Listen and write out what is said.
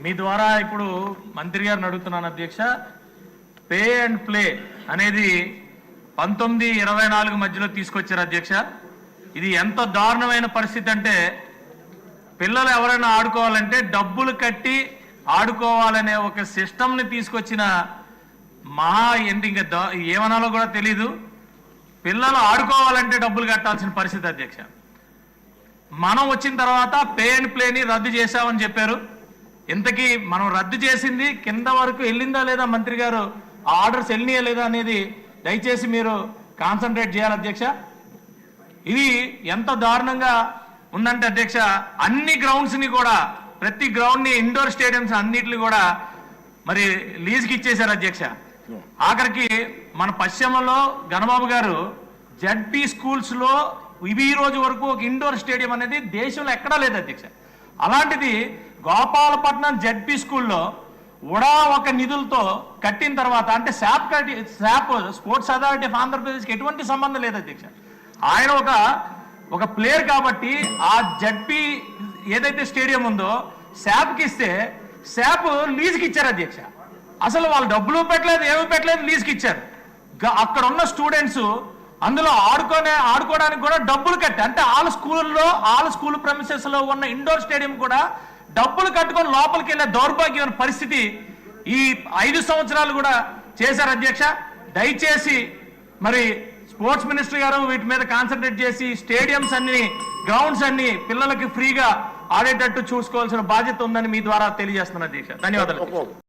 మీ ద్వారా ఇప్పుడు మంత్రి గారిని అడుగుతున్నాను అధ్యక్ష. పే అండ్ ప్లే అనేది 19-24 మధ్యలో తీసుకొచ్చారు అధ్యక్ష. ఇది ఎంత దారుణమైన పరిస్థితి అంటే పిల్లలు ఎవరైనా ఆడుకోవాలంటే డబ్బులు కట్టి ఆడుకోవాలనే ఒక సిస్టమ్ని తీసుకొచ్చిన మహా ఏంటి ఇంకా ఏమనాలో కూడా తెలీదు. పిల్లలు ఆడుకోవాలంటే డబ్బులు కట్టాల్సిన పరిస్థితి అధ్యక్ష. మనం వచ్చిన తర్వాత పే అండ్ ప్లేని రద్దు చేశామని చెప్పారు. ఇంతకీ మనం రద్దు చేసింది కింద వరకు వెళ్ళిందా లేదా మంత్రి గారు, ఆ ఆర్డర్స్ వెళ్ళినాయా లేదా అనేది దయచేసి మీరు కాన్సన్ట్రేట్ చేయాలి అధ్యక్ష. ఇది ఎంత దారుణంగా ఉందంటే అధ్యక్ష, అన్ని గ్రౌండ్స్ని కూడా ప్రతి గ్రౌండ్ని ఇండోర్ స్టేడియంస్ అన్నిటిని కూడా మరి లీజ్కి ఇచ్చేశారు అధ్యక్ష. ఆఖరికి మన పశ్చిమలో గణబాబు గారు జడ్పీ స్కూల్స్లో ఈ రోజు వరకు ఒక ఇండోర్ స్టేడియం అనేది దేశంలో ఎక్కడా లేదు అధ్యక్ష. అలాంటిది గోపాలపట్నం జడ్పీ స్కూల్లో ఉడా ఒక నిధులతో కట్టిన తర్వాత అంటే శాప్ స్పోర్ట్స్ అథారిటీ ఆఫ్ ఆంధ్రప్రదేశ్కి ఎటువంటి సంబంధం లేదు అధ్యక్ష. ఆయన ఒక ప్లేయర్ కాబట్టి ఆ జడ్పీ ఏదైతే స్టేడియం ఉందో శాప్కి ఇస్తే శాప్ లీజ్కి ఇచ్చారు అధ్యక్ష. అసలు వాళ్ళు డబ్బులు పెట్టలేదు, ఏమి పెట్టలేదు, లీజ్కి ఇచ్చారు. అక్కడ ఉన్న స్టూడెంట్స్ అందులో ఆడుకోవడానికి కూడా డబ్బులు కట్టి అంటే ఆల్ స్కూల్ ప్రెమిసెస్ లో ఉన్న ఇండోర్ స్టేడియం కూడా డబ్బులు కట్టుకొని లోపలికి వెళ్ళే దౌర్భాగ్యమైన పరిస్థితి ఈ 5 సంవత్సరాలు కూడా చేశారు అధ్యక్ష. దయచేసి మరి స్పోర్ట్స్ మినిస్టర్ గారు వీటి మీద కాన్సన్ట్రేట్ చేసి స్టేడియంస్ అన్ని గ్రౌండ్స్ అన్ని పిల్లలకి ఫ్రీగా ఆడేటట్టు చూసుకోవాల్సిన బాధ్యత ఉందని మీ ద్వారా తెలియజేస్తున్నా అధ్యక్ష. ధన్యవాదాలు.